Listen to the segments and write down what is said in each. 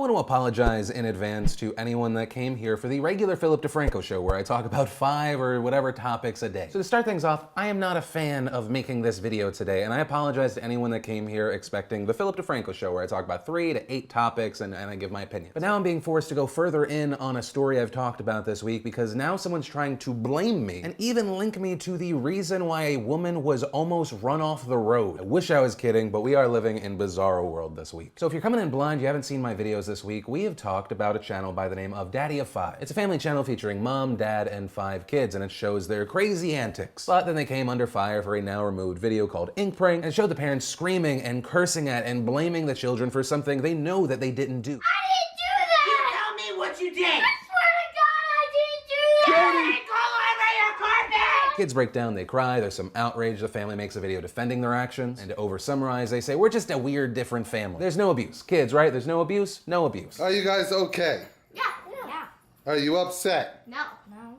want to apologize in advance to anyone that came here for the regular Philip DeFranco show where I talk about 5 or whatever topics a day. So to start things off, I am not a fan of making this video today, and I apologize to anyone that came here expecting the Philip DeFranco show where I talk about 3 to 8 topics and I give my opinion. But now I'm being forced to go further in on a story I've talked about this week because now someone's trying to blame me and even link me to the reason why a woman was almost run off the road. I wish I was kidding, but we are living in bizarro world this week. So if you're coming in blind, you haven't seen my videos this week, we have talked about a channel by the name of Daddy of 5. It's a family channel featuring mom, dad, and 5 kids, and it shows their crazy antics. But then they came under fire for a now removed video called Ink Prank, and it showed the parents screaming and cursing at and blaming the children for something they know that they didn't do. I didn't do that! You tell me what you did! I swear to God, I didn't do that! Jody, go over your carpet! Kids break down, they cry, there's some outrage, the family makes a video defending their actions, and to over-summarize, they say, we're just a weird, different family. There's no abuse. Kids, right? There's no abuse? No abuse. Are you guys okay? Yeah, yeah. Are you upset? No. No.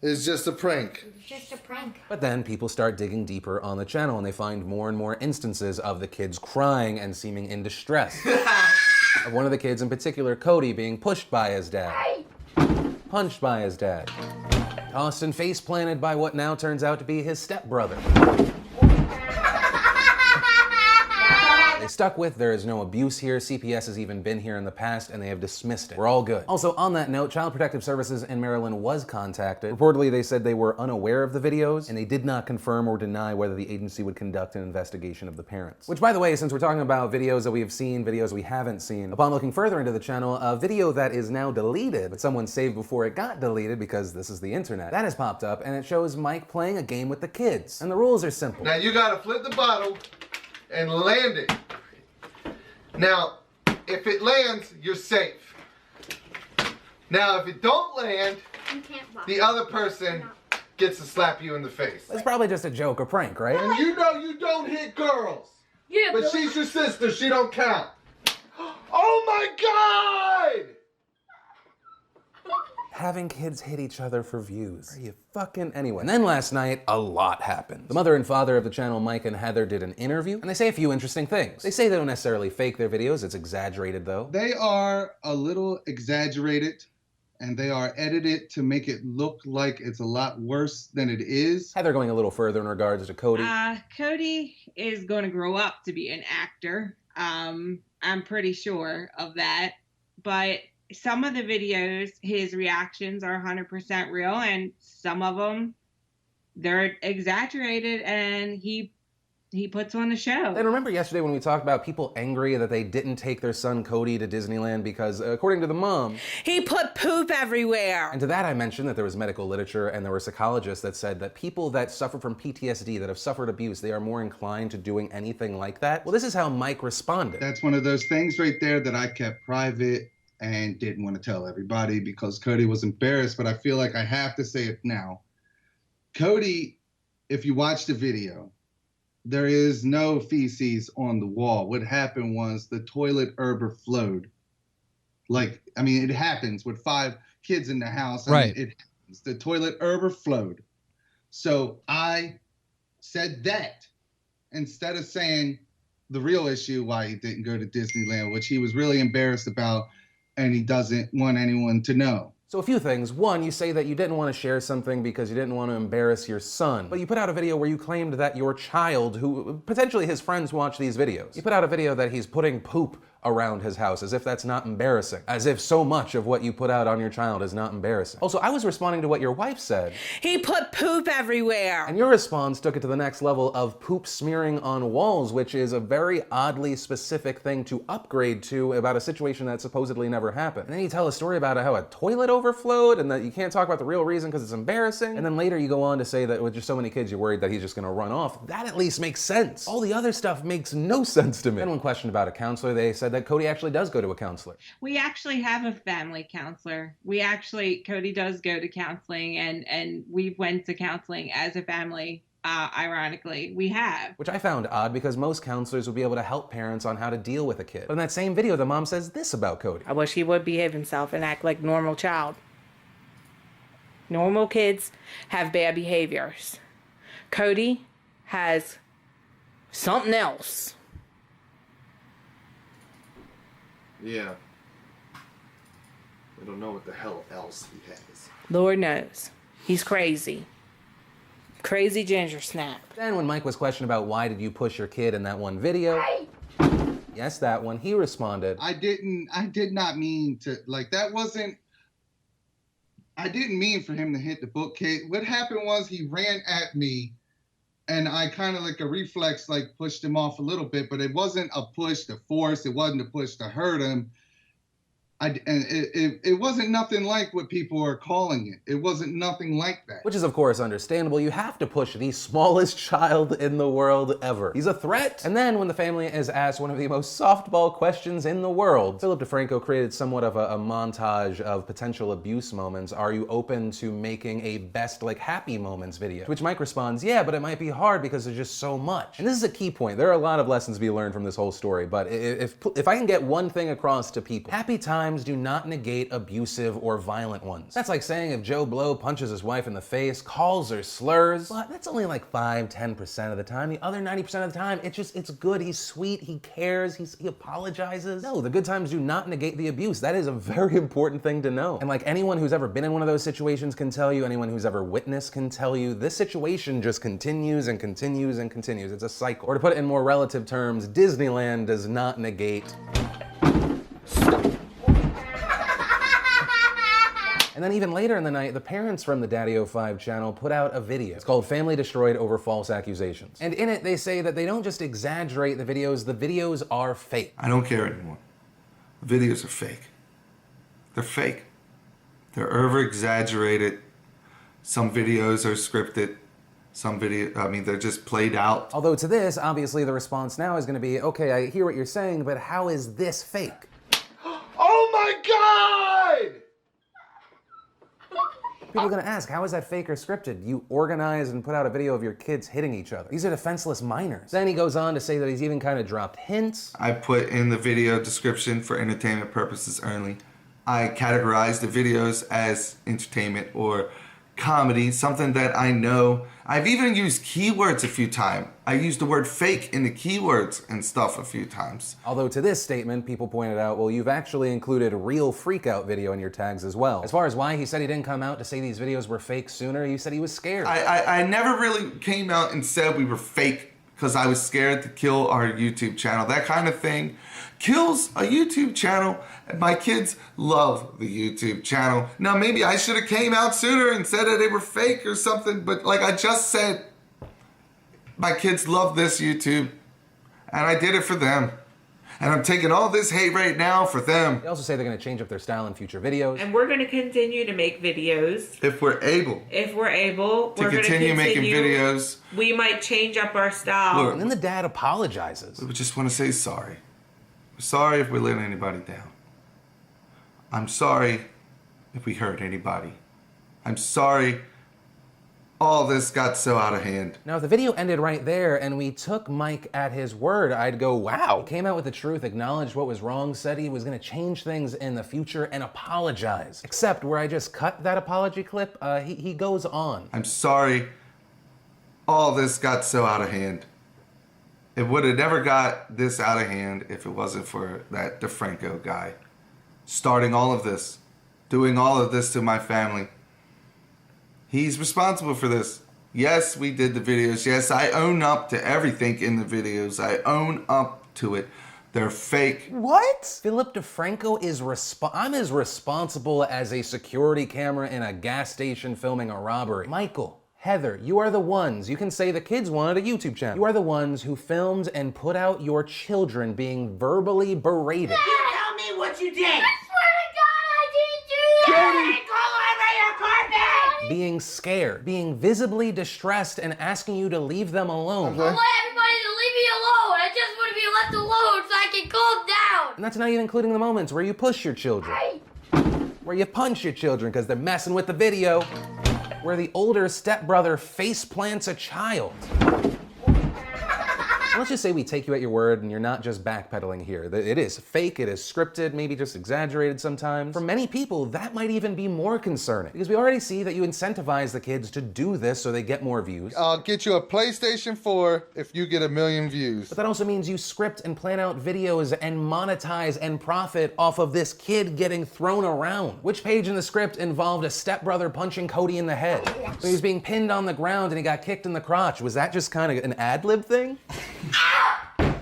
It's just a prank. It's just a prank. But then people start digging deeper on the channel and they find more and more instances of the kids crying and seeming in distress. Of one of the kids in particular, Cody, being pushed by his dad, punched by his dad, tossed and face planted by what now turns out to be his stepbrother. They stuck with there is no abuse here, CPS has even been here in the past and they have dismissed it. We're all good. Also on that note, Child Protective Services in Maryland was contacted. Reportedly they said they were unaware of the videos and they did not confirm or deny whether the agency would conduct an investigation of the parents. Which by the way, since we're talking about videos that we have seen, videos we haven't seen, upon looking further into the channel, a video that is now deleted, but someone saved before it got deleted because this is the internet, that has popped up and it shows Mike playing a game with the kids. And the rules are simple. Now you gotta flip the bottle and land it. Now, if it lands, you're safe. Now, if it don't land, You can't box. the other person gets to slap you in the face. It's probably just a joke or prank, right? And you know you don't hit girls. Yeah, But she's your sister, she don't count. Oh my God! Having kids hit each other for views. Are you fucking anyway? And then last night, a lot happened. The mother and father of the channel, Mike and Heather, did an interview, and they say a few interesting things. They say they don't necessarily fake their videos, it's exaggerated though. They are a little exaggerated and they are edited to make it look like it's a lot worse than it is. Heather going a little further in regards to Cody. Cody is going to grow up to be an actor. I'm pretty sure of that. But some of the videos, his reactions are 100% real, and some of them, they're exaggerated, and he puts on the show. And remember yesterday when we talked about people angry that they didn't take their son Cody to Disneyland because, according to the mom, He put poop everywhere! and to that I mentioned that there was medical literature and there were psychologists that said that people that suffer from PTSD, that have suffered abuse, they are more inclined to doing anything like that. Well, this is how Mike responded. That's one of those things right there that I kept private and didn't want to tell everybody because Cody was embarrassed, but I feel like I have to say it now. Cody, if you watch the video, there is no feces on the wall. What happened was the toilet overflowed. Like, I mean, it happens with 5 kids in the house. Right. It happens. The toilet overflowed. So I said that instead of saying the real issue why he didn't go to Disneyland, which he was really embarrassed about, and he doesn't want anyone to know. So a few things. One, you say that you didn't want to share something because you didn't want to embarrass your son. But you put out a video where you claimed that your child, who potentially his friends watch these videos, you put out a video that he's putting poop around his house, as if that's not embarrassing. As if so much of what you put out on your child is not embarrassing. Also, I was responding to what your wife said, He put poop everywhere! and your response took it to the next level of poop smearing on walls, which is a very oddly specific thing to upgrade to about a situation that supposedly never happened. And then you tell a story about how a toilet overflowed and that you can't talk about the real reason because it's embarrassing. And then later you go on to say that with just so many kids, you're worried that he's just gonna run off. That at least makes sense. All the other stuff makes no sense to me. Then when questioned about a counselor, they said that Cody actually does go to a counselor. We actually have a family counselor. Cody does go to counseling, and we went to counseling as a family. Ironically, we have. Which I found odd because most counselors would be able to help parents on how to deal with a kid. But in that same video, the mom says this about Cody. I wish he would behave himself and act like normal child. Normal kids have bad behaviors. Cody has something else. Yeah. We don't know what the hell else he has. Lord knows. He's crazy. Crazy ginger snap. Then when Mike was questioned about why did you push your kid in that one video, yes, that one, he responded, I did not mean to, like, that wasn't, I didn't mean for him to hit the bookcase. What happened was he ran at me and I kind of like a reflex, like pushed him off a little bit, but it wasn't a push to force. It wasn't a push to hurt him. It wasn't nothing like what people are calling it. It wasn't nothing like that. which is of course understandable. You have to push the smallest child in the world ever. He's a threat. And then when the family is asked one of the most softball questions in the world, Philip DeFranco created somewhat of a montage of potential abuse moments. Are you open to making a best like happy moments video? To which Mike responds, yeah, but it might be hard because there's just so much. And this is a key point. There are a lot of lessons to be learned from this whole story, but if I can get one thing across to people, happy times do not negate abusive or violent ones. That's like saying if Joe Blow punches his wife in the face, calls her slurs, but that's only like 5-10% of the time. The other 90% of the time, it's good, he's sweet, he cares, he apologizes. No, the good times do not negate the abuse. That is a very important thing to know. And like anyone who's ever been in one of those situations can tell you, anyone who's ever witnessed can tell you, this situation just continues and continues and continues. It's a cycle. Or to put it in more relative terms, Disneyland does not negate. And then even later in the night, the parents from the Daddy05 channel put out a video. It's called Family Destroyed Over False Accusations. And in it, they say that they don't just exaggerate the videos are fake. I don't care anymore. The videos are fake. They're fake. They're over-exaggerated. Some videos are scripted. They're just played out. Although to this, obviously the response now is gonna be, okay, I hear what you're saying, but how is this fake? Oh my God! People are gonna ask, how is that fake or scripted? You organize and put out a video of your kids hitting each other. These are defenseless minors. Then he goes on to say that he's even kind of dropped hints. I put in the video description for entertainment purposes only. I categorize the videos as entertainment or comedy, something that I know. I've even used keywords a few times. I used the word fake in the keywords and stuff a few times. Although to this statement, people pointed out, well, you've actually included real freakout video in your tags as well. As far as why he said he didn't come out to say these videos were fake sooner, he said he was scared. I never really came out and said we were fake because I was scared to kill our YouTube channel. That kind of thing kills a YouTube channel, and my kids love the YouTube channel. Now, maybe I should have came out sooner and said that they were fake or something, but like I just said, my kids love this YouTube, and I did it for them. And I'm taking all this hate right now for them. They also say they're gonna change up their style in future videos. And we're going to continue to make videos. If we're able. We're to continue making videos. We might change up our style. Look, And then the dad apologizes. we just want to say sorry. We're sorry if we let anybody down. I'm sorry if we hurt anybody. I'm sorry all this got so out of hand. Now, if the video ended right there and we took Mike at his word, I'd go, wow. He came out with the truth, acknowledged what was wrong, said he was gonna change things in the future and apologize. Except where I just cut that apology clip, he goes on. I'm sorry all this got so out of hand. It would have never got this out of hand if it wasn't for that DeFranco guy. Starting all of this, doing all of this to my family. He's responsible for this. Yes, we did the videos. Yes, I own up to everything in the videos. I own up to it. They're fake. What? Philip DeFranco is I'm as responsible as a security camera in a gas station filming a robbery. Michael, Heather, you are the ones, you can say the kids wanted a YouTube channel. You are the ones who filmed and put out your children being verbally berated. Tell me what you did. I swear to God, I didn't do that! Being scared, being visibly distressed and asking you to leave them alone. I want everybody to leave me alone. I just want to be left alone so I can calm down. And that's not even including the moments where you push your children. Where you punch your children because they're messing with the video. Where the older stepbrother face plants a child. Let's just say we take you at your word and you're not just backpedaling here. It is fake, it is scripted, maybe just exaggerated sometimes. For many people, that might even be more concerning because we already see that you incentivize the kids to do this so they get more views. I'll get you a PlayStation 4 if you get 1 million views. But that also means you script and plan out videos and monetize and profit off of this kid getting thrown around. Which page in the script involved a stepbrother punching Cody in the head? So he was being pinned on the ground and he got kicked in the crotch. Was that just kind of an ad-lib thing?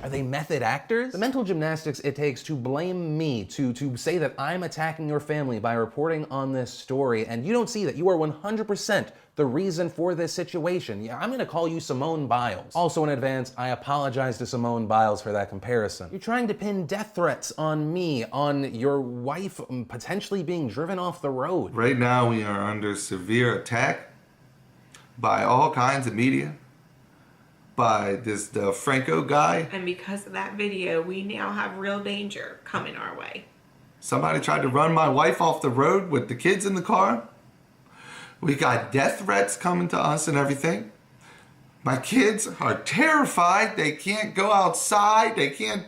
Are they method actors? The mental gymnastics it takes to blame me, to say that I'm attacking your family by reporting on this story, and you don't see that you are 100% the reason for this situation. Yeah, I'm gonna call you Simone Biles. Also in advance, I apologize to Simone Biles for that comparison. You're trying to pin death threats on me, on your wife potentially being driven off the road. Right now we are under severe attack by all kinds of media, by this DeFranco guy. And because of that video, we now have real danger coming our way. Somebody tried to run my wife off the road with the kids in the car. We got death threats coming to us and everything. My kids are terrified. They can't go outside. They can't.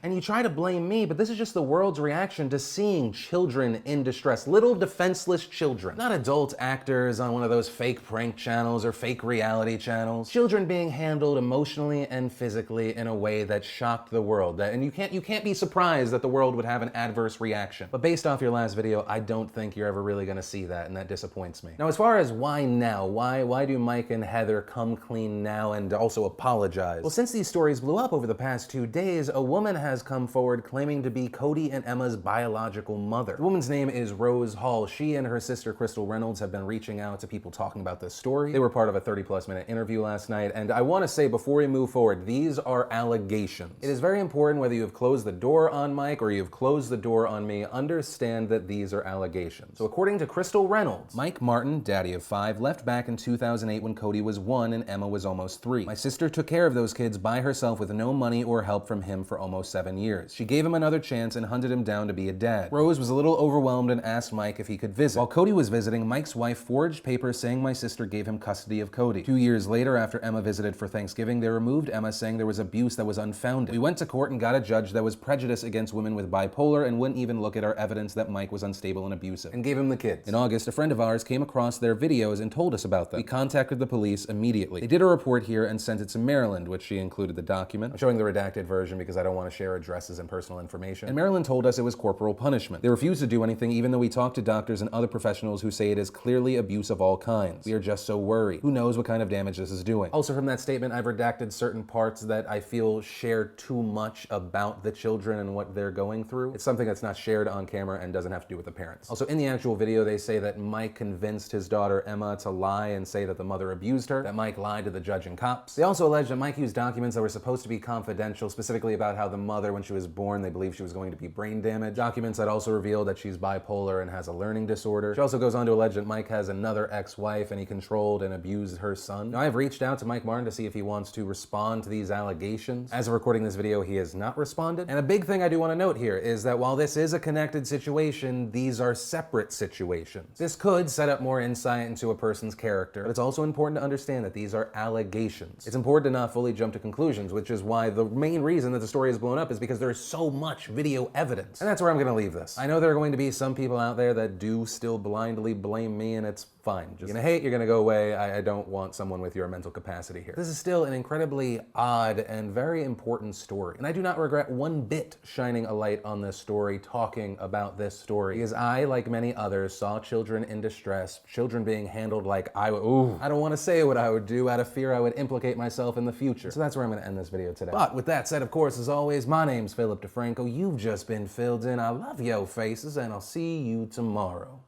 And you try to blame me, but this is just the world's reaction to seeing children in distress, little defenseless children. Not adult actors on one of those fake prank channels or fake reality channels. Children being handled emotionally and physically in a way that shocked the world. And you can't be surprised that the world would have an adverse reaction. But based off your last video, I don't think you're ever really gonna see that, and that disappoints me. Now, as far as why now, why do Mike and Heather come clean now and also apologize? Well, since these stories blew up over the past 2 days, a woman has come forward claiming to be Cody and Emma's biological mother. The woman's name is Rose Hall. She and her sister Crystal Reynolds have been reaching out to people talking about this story. They were part of a 30+ minute interview last night, and I want to say before we move forward, these are allegations. It is very important whether you have closed the door on Mike or you have closed the door on me, understand that these are allegations. So according to Crystal Reynolds, Mike Martin, daddy of 5, left back in 2008 when Cody was 1 and Emma was almost 3. My sister took care of those kids by herself with no money or help from him for almost 7 years. She gave him another chance and hunted him down to be a dad. Rose was a little overwhelmed and asked Mike if he could visit. While Cody was visiting, Mike's wife forged papers saying my sister gave him custody of Cody. 2 years later, after Emma visited for Thanksgiving, they removed Emma, saying there was abuse that was unfounded. We went to court and got a judge that was prejudiced against women with bipolar and wouldn't even look at our evidence that Mike was unstable and abusive, and gave him the kids. In August, a friend of ours came across their videos and told us about them. We contacted the police immediately. They did a report here and sent it to Maryland, which she included the document. I'm showing the redacted version because I don't want to share addresses and personal information. And Maryland told us it was corporal punishment. They refused to do anything even though we talked to doctors and other professionals who say it is clearly abuse of all kinds. We are just so worried. Who knows what kind of damage this is doing? Also from that statement, I've redacted certain parts that I feel share too much about the children and what they're going through. It's something that's not shared on camera and doesn't have to do with the parents. Also in the actual video, they say that Mike convinced his daughter Emma to lie and say that the mother abused her, that Mike lied to the judge and cops. They also allege that Mike used documents that were supposed to be confidential, specifically about how the mother, when she was born, they believed she was going to be brain damaged. Documents that also reveal that she's bipolar and has a learning disorder. She also goes on to allege that Mike has another ex-wife and he controlled and abused her son. Now, I've reached out to Mike Martin to see if he wants to respond to these allegations. As of recording this video, he has not responded. And a big thing I do want to note here is that while this is a connected situation, these are separate situations. This could set up more insight into a person's character, but it's also important to understand that these are allegations. It's important to not fully jump to conclusions, which is why the main reason that the story is blown up is because there's so much video evidence. And that's where I'm gonna leave this. I know there are going to be some people out there that do still blindly blame me, and it's fine. Just, you're gonna hate, you're gonna go away. I don't want someone with your mental capacity here. This is still an incredibly odd and very important story. And I do not regret one bit shining a light on this story, talking about this story, because I, like many others, saw children in distress, children being handled like I don't wanna say what I would do out of fear I would implicate myself in the future. So that's where I'm gonna end this video today. But with that said, of course, as always, my name's Philip DeFranco. You've just been filled in. I love yo faces, and I'll see you tomorrow.